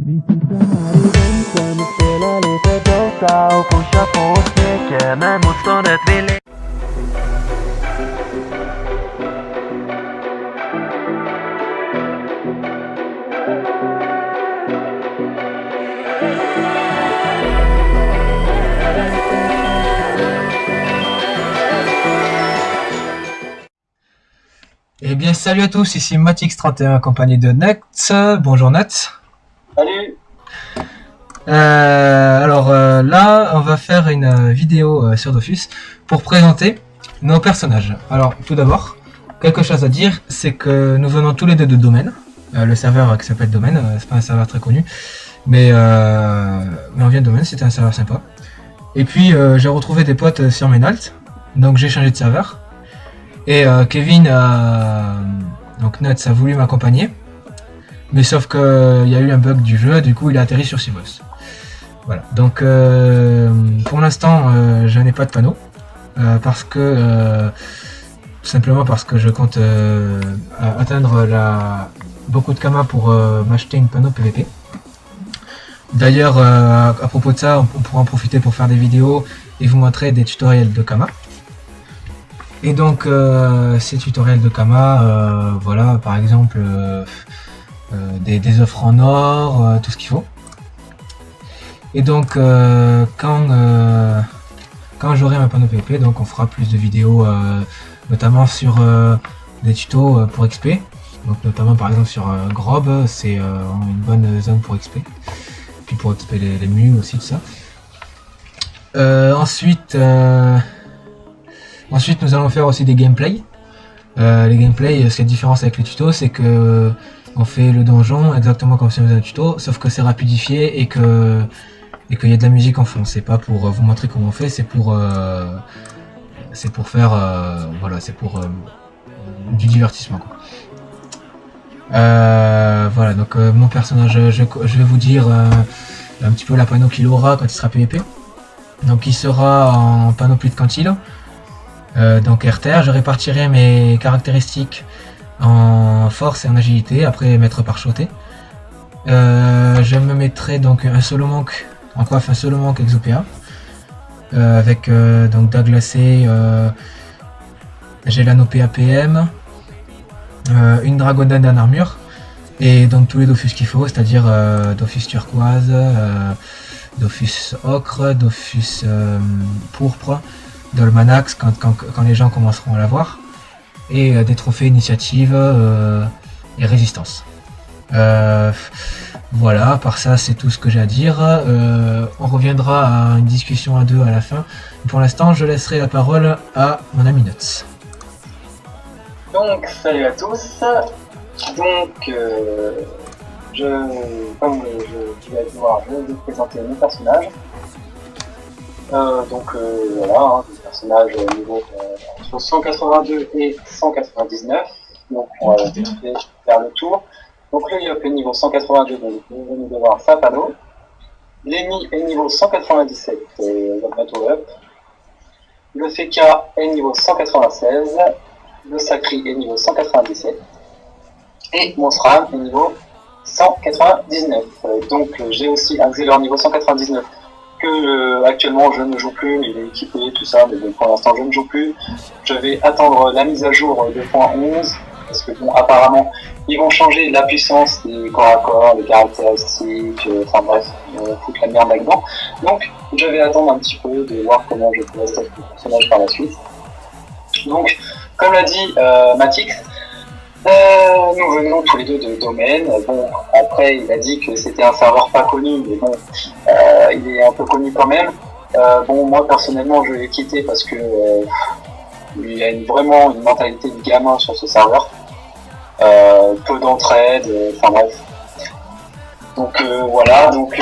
Visita Marilenka, myślę lite dostał, puszcza po uśmiechie, memu stronę twili. Eh bien, salut à tous, ici Matix31 accompagné de Nets. Bonjour Nets. Salut. Là, on va faire une vidéo sur Dofus pour présenter nos personnages. Alors, tout d'abord, quelque chose à dire, c'est que nous venons tous les deux de Domaine. Le serveur qui s'appelle Domaine, c'est pas un serveur très connu, mais on vient de Domaine, c'était un serveur sympa. Et puis, j'ai retrouvé des potes sur Menalt, donc j'ai changé de serveur. Et Kevin, donc Nuts a voulu m'accompagner, mais sauf que il y a eu un bug du jeu, du coup il a atterri sur Sivos. Voilà, donc pour l'instant je n'ai pas de panneau, parce que tout simplement parce que je compte atteindre beaucoup de Kama pour m'acheter une panneau PVP. D'ailleurs, à propos de ça, on pourra en profiter pour faire des vidéos et vous montrer des tutoriels de Kama. Et donc ces tutoriels de Kama, voilà, par exemple des offres en or, tout ce qu'il faut. Et donc quand j'aurai ma panneau PVP, donc on fera plus de vidéos, notamment sur des tutos pour XP. Donc notamment par exemple sur Grob, c'est une bonne zone pour XP. Puis pour XP les mules aussi, tout ça. Ensuite, nous allons faire aussi des gameplays. Les gameplays, ce qui est la différence avec les tutos, c'est que on fait le donjon exactement comme si on faisait un tuto, sauf que c'est rapidifié et qu'il y a de la musique en fond. C'est pas pour vous montrer comment on fait, c'est pour faire, voilà, c'est pour du divertissement, quoi. Voilà, donc mon personnage, je vais vous dire un petit peu la panneau qu'il aura quand il sera PVP. Donc il sera en panoplie de quantile. Donc RTR, je répartirai mes caractéristiques en force et en agilité, après mettre par shoté. Je me mettrai donc un solo monk en coiffe, un solo monk exopéa, avec donc dague glacée, Gélano PAPM, une dragonade en armure, et donc tous les Dofus qu'il faut, c'est-à-dire Dofus turquoise, Dofus ocre, Dofus pourpre, Dolmanax quand les gens commenceront à l'avoir, et des trophées initiative et résistance. Voilà, par ça c'est tout ce que j'ai à dire. On reviendra à une discussion à deux à la fin. Pour l'instant, je laisserai la parole à mon ami Nuts. Donc salut à tous. Donc comme tu vas voir, je vais vous présenter mes personnages. Voilà, des personnages niveau entre 182 et 199. Donc on va faire le tour. Donc le Yop est niveau 182, donc vous venez de voir sa panneau. L'Emi est niveau 197, on va mettre au up. Le Feka est niveau 196. Le Sacri est niveau 197. Et mon SRAM est niveau 199. Donc j'ai aussi un Xelor niveau 199. Que actuellement je ne joue plus, il est équipé, tout ça, mais pour l'instant je ne joue plus. Je vais attendre la mise à jour de 2.11, parce que bon, apparemment ils vont changer la puissance des corps à corps, les caractéristiques, enfin bref, foutre la merde là-dedans. Donc je vais attendre un petit peu de voir comment je peux rester avec le personnage par la suite. Donc, comme l'a dit Matix, nous venons tous les deux de Domaine. Bon, après il a dit que c'était un serveur pas connu, mais bon, il est un peu connu quand même. Bon, moi personnellement je l'ai quitté parce que il y a vraiment une mentalité de gamin sur ce serveur. Peu d'entraide, enfin bref. Donc voilà, donc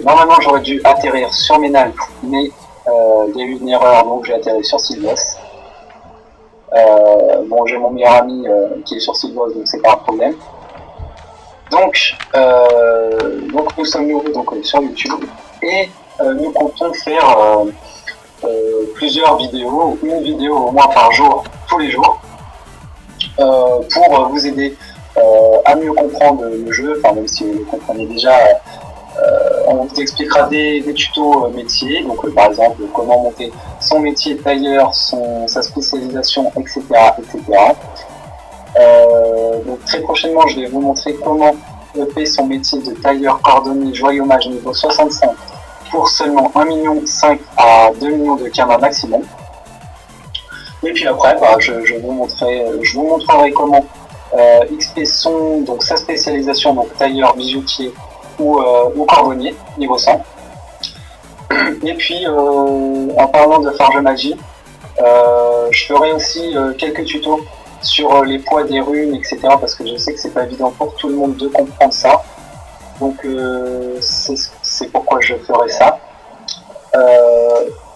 normalement j'aurais dû atterrir sur Menalt, mais il y a eu une erreur, donc j'ai atterri sur Sylvos. Bon, j'ai mon meilleur ami qui est sur Sylvos, donc c'est pas un problème. Donc nous sommes nouveaux donc, sur YouTube et nous comptons faire plusieurs vidéos, une vidéo au moins par jour, tous les jours, pour vous aider à mieux comprendre le jeu, enfin même si vous le comprenez déjà, on vous expliquera des tutos métiers, donc par exemple comment monter son métier de tailleur, sa spécialisation, etc. etc. Donc très prochainement je vais vous montrer comment faire son métier de tailleur cordonnier joyau mage niveau 65 pour seulement 1,5 million à 2 millions de kamas maximum. Et puis après je vous montrerai comment XP son, donc sa spécialisation, donc tailleur, bijoutier ou cordonnier niveau 100. Et puis en parlant de forge magie, je ferai aussi quelques tutos sur les poids des runes, etc. parce que je sais que c'est pas évident pour tout le monde de comprendre ça. Donc c'est pourquoi je ferai ça.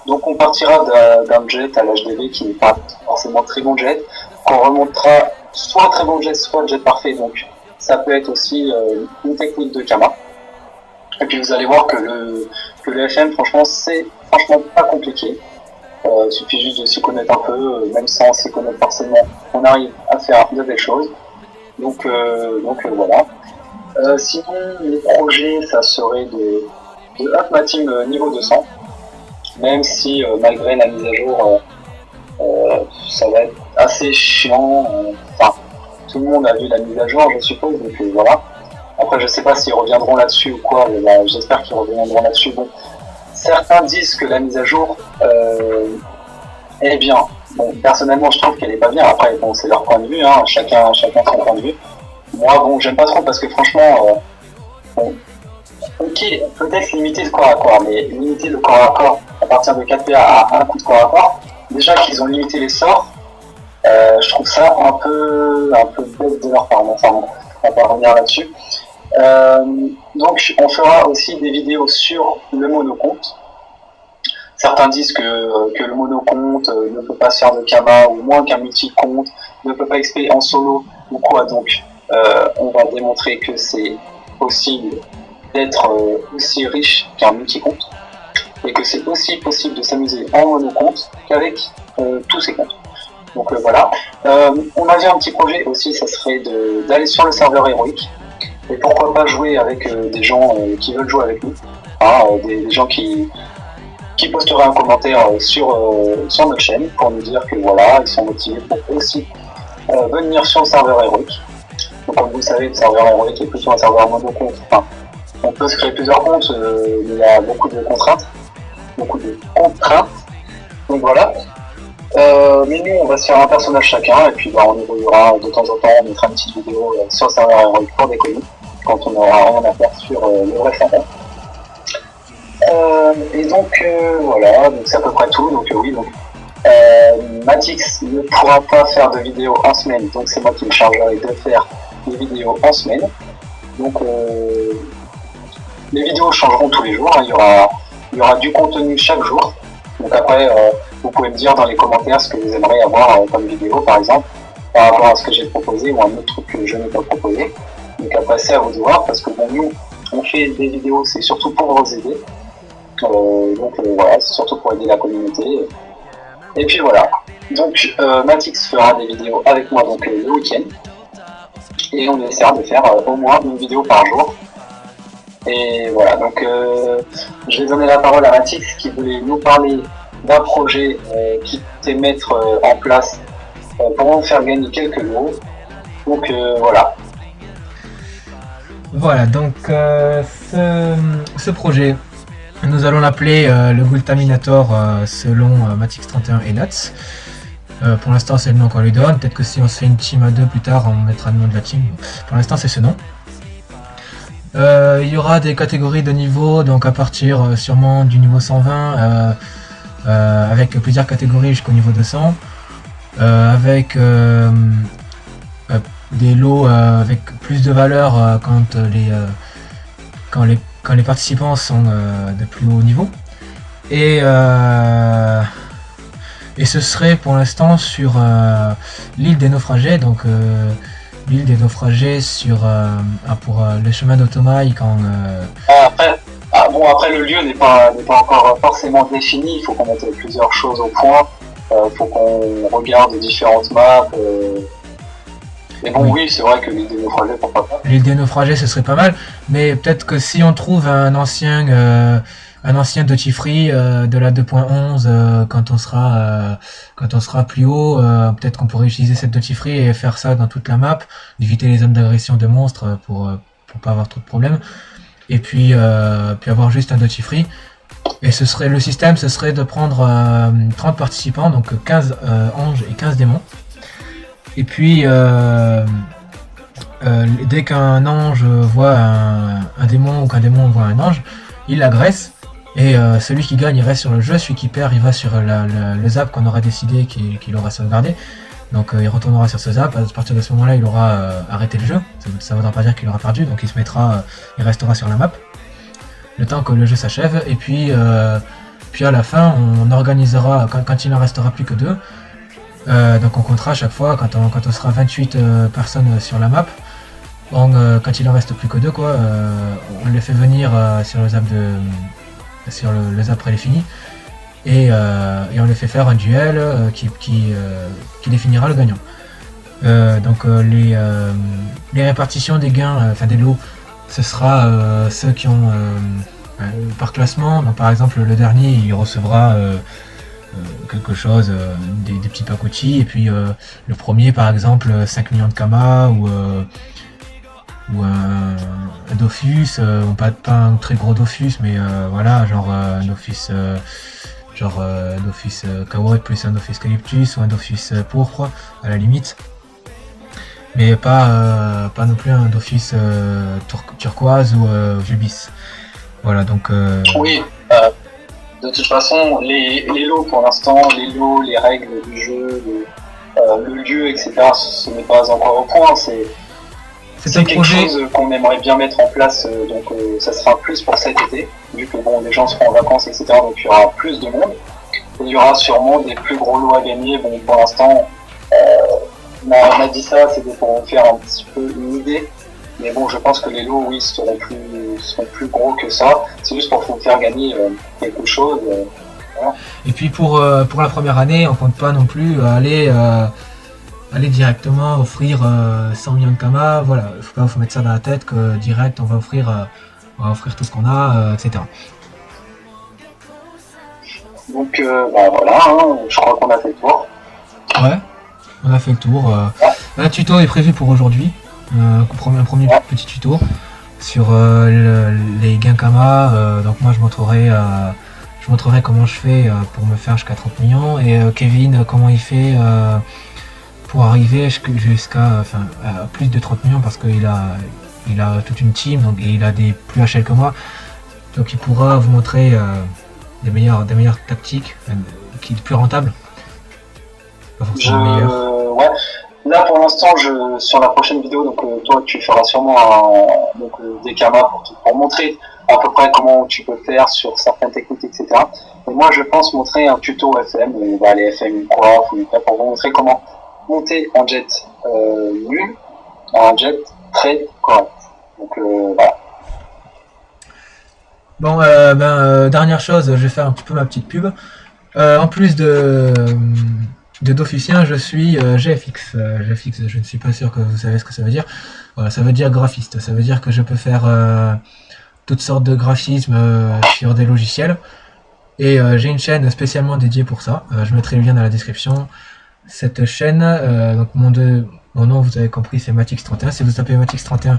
Donc on partira d'un jet à l'HDV qui n'est pas forcément très bon jet, qu'on remontera soit très bon jet, soit jet parfait, donc ça peut être aussi une technique de Kama. Et puis vous allez voir que le FM, franchement, c'est franchement pas compliqué. Il suffit juste de s'y connaître un peu, même sans s'y connaître forcément, on arrive à faire de belles choses. Donc voilà. Sinon, les projets, ça serait de up ma team niveau 200, même si malgré la mise à jour, ça va être assez chiant. Enfin, tout le monde a vu la mise à jour, je suppose, donc voilà. Après, je sais pas s'ils reviendront là-dessus ou quoi, mais j'espère qu'ils reviendront là-dessus. Bon, certains disent que la mise à jour est bien. Bon, personnellement, je trouve qu'elle est pas bien. Après, bon, c'est leur point de vue, hein, chacun son point de vue. Moi, bon, j'aime pas trop parce que franchement, bon, ok, peut-être limiter le corps à corps, mais limiter le corps à corps à partir de 4 PA à un coup de corps à corps, déjà qu'ils ont limité les sorts, je trouve ça un peu bête de leur part. Enfin, on va revenir là-dessus. Donc on fera aussi des vidéos sur le monocompte. Certains disent que le monocompte ne peut pas se faire de Kama, ou moins qu'un multi-compte, ne peut pas XP en solo ou quoi. Donc on va démontrer que c'est possible d'être aussi riche qu'un multi-compte, et que c'est aussi possible de s'amuser en monocompte qu'avec tous ces comptes. Donc voilà. On avait un petit projet aussi, ça serait d'aller sur le serveur héroïque. Et pourquoi pas jouer avec des gens qui veulent jouer avec nous, hein, des gens qui posteraient un commentaire sur notre chaîne pour nous dire que voilà, ils sont motivés pour aussi venir sur le serveur héroïque. Donc comme vous le savez, le serveur héroïque est plutôt un serveur monocompte. Enfin, on peut se créer plusieurs comptes, mais il y a beaucoup de contraintes. Donc voilà. Mais nous, on va se faire un personnage chacun, et puis on évoluera de temps en temps, on mettra une petite vidéo sur le serveur héroïque pour déconner, quand on n'aura rien à faire sur le vrai serveur. Et donc voilà, donc c'est à peu près tout. Donc oui, donc Matix ne pourra pas faire de vidéos en semaine, donc c'est moi qui me chargerai de faire des vidéos en semaine. Donc les vidéos changeront tous les jours, hein. Il y aura du contenu chaque jour. Donc après, vous pouvez me dire dans les commentaires ce que vous aimeriez avoir comme vidéo, par exemple, par rapport à ce que j'ai proposé ou un autre truc que je n'ai pas proposé. Donc après, c'est à vous de voir, parce que bon, nous, on fait des vidéos, c'est surtout pour vous aider. Donc voilà, c'est surtout pour aider la communauté. Et puis voilà. Donc Matix fera des vidéos avec moi donc le week-end. Et on essaiera de faire au moins une vidéo par jour. Et voilà, donc je vais donner la parole à Matix qui voulait nous parler d'un projet qui était mettre en place pour nous faire gagner quelques lots. Donc voilà. Voilà, donc ce projet, nous allons l'appeler le Gultaminator selon Matix31 et Nuts. Pour l'instant, c'est le nom qu'on lui donne. Peut-être que si on se fait une team à deux plus tard, on mettra le nom de la team. Pour l'instant, c'est ce nom. Il y aura des catégories de niveau, donc à partir sûrement du niveau 120, avec plusieurs catégories jusqu'au niveau 200, avec des lots avec plus de valeur quand les participants sont de plus haut niveau. Et ce serait pour l'instant sur l'île des naufragés, donc l'île des naufragés pour le chemin d'Otomaï quand... Après le lieu n'est pas encore forcément défini, il faut qu'on mette plusieurs choses au point, il faut qu'on regarde différentes maps, Mais bon, Oui. oui, c'est vrai que l'île des naufragés, pourquoi pas. L'île des naufragés, ce serait pas mal, mais peut-être que si on trouve un ancien Duty Free de la 2.11 quand on sera plus haut, peut-être qu'on pourrait utiliser cette Duty Free et faire ça dans toute la map, éviter les zones d'agression de monstres pour pas avoir trop de problèmes, et puis avoir juste un Duty Free. Et le système, ce serait de prendre 30 participants, donc 15 anges et 15 démons. Et puis dès qu'un ange voit un démon ou qu'un démon voit un ange, il l'agresse. Et celui qui gagne, il reste sur le jeu. Celui qui perd, il va sur le zap qu'on aura décidé qu'il aura sauvegardé. Donc il retournera sur ce zap. À partir de ce moment-là, il aura arrêté le jeu. Ça ne voudra pas dire qu'il aura perdu. Donc il restera sur la map le temps que le jeu s'achève. Et puis à la fin, on organisera, quand il n'en restera plus que 2, donc on comptera à chaque fois quand on sera 28 personnes sur la map. Donc, quand il en reste plus que 2, quoi, on les fait venir sur le zap le zap après les fini, et on les fait faire un duel qui définira le gagnant. Donc les répartitions des gains, enfin des lots, ce sera ceux qui ont par classement. Donc par exemple le dernier il recevra quelque chose, des petits pacotis, et puis le premier par exemple 5 millions de kama ou un Dofus, pas un très gros Dofus, mais voilà, genre un Dofus Dofus Kawote plus un Dofus Calyptus ou un Dofus pourpre à la limite, mais pas non plus un Dofus turquoise ou Jubis. Voilà, donc Oui, de toute façon, les lots pour l'instant, les lots, les règles du jeu, le lieu, etc., ce n'est pas encore au point. C'est quelque chose qu'on aimerait bien mettre en place, donc ça sera plus pour cet été, vu que bon, les gens seront en vacances, etc., donc il y aura plus de monde. Et il y aura sûrement des plus gros lots à gagner. Bon, pour l'instant, on a dit ça, c'était pour vous faire un petit peu une idée. Mais bon, je pense que les lots, oui, seront plus gros que ça. C'est juste pour vous faire gagner quelque chose. Voilà. Et puis pour la première année, on compte pas non plus aller directement offrir 100 millions de kama. Voilà, faut mettre ça dans la tête que direct on va offrir tout ce qu'on a, etc. Donc voilà, hein, je crois qu'on a fait le tour. Ouais, on a fait le tour. Un tuto est prévu pour aujourd'hui. Un premier petit tuto sur les gains kama. Donc moi je montrerai comment je fais pour me faire jusqu'à 30 millions, et Kevin comment il fait pour arriver jusqu'à plus de 30 millions, parce qu'il a toute une team, donc, et il a des plus HL que moi, donc il pourra vous montrer des meilleures tactiques qui sont plus rentables, pas forcément meilleures. Ouais. Là pour l'instant, sur la prochaine vidéo, donc toi tu feras sûrement des kamas pour montrer à peu près comment tu peux faire sur certaines techniques, etc. Et moi je pense montrer un tuto FM, les FM quoi, pour vous montrer comment monter en jet nul à un jet très correct. Donc voilà. Bon, dernière chose, je vais faire un petit peu ma petite pub. En plus de Dofusien, je suis GFX. GFX, je ne suis pas sûr que vous savez ce que ça veut dire. Voilà, ça veut dire graphiste. Ça veut dire que je peux faire toutes sortes de graphismes sur des logiciels. Et j'ai une chaîne spécialement dédiée pour ça. Je mettrai le lien dans la description. Cette chaîne, donc mon nom, vous avez compris, c'est Matix31. Si vous tapez Matix31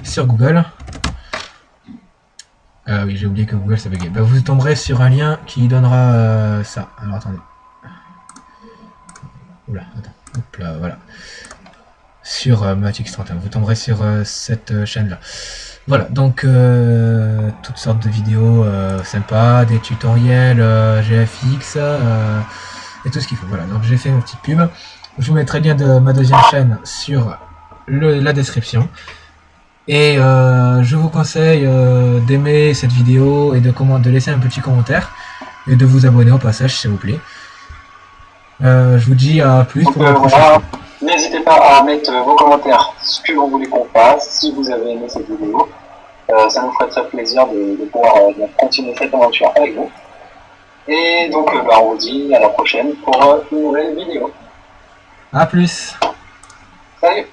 sur Google, oui, j'ai oublié que Google ça buguait. Vous tomberez sur un lien qui donnera ça. Alors attendez. Oula, attends. Hop là, voilà. Sur Matix31. Vous tomberez sur cette chaîne-là. Voilà, donc toutes sortes de vidéos sympas, des tutoriels GFX et tout ce qu'il faut. Voilà, donc j'ai fait une petite pub. Je vous mettrai le lien de ma deuxième chaîne sur la description. Et je vous conseille d'aimer cette vidéo et de laisser un petit commentaire et de vous abonner au passage s'il vous plaît. Je vous dis à plus pour la prochaine fois. N'hésitez pas à mettre vos commentaires, ce que vous voulez qu'on fasse, si vous avez aimé cette vidéo. Ça nous ferait très plaisir de pouvoir continuer cette aventure avec vous. Et donc on vous dit à la prochaine pour une nouvelle vidéo. A plus. Salut.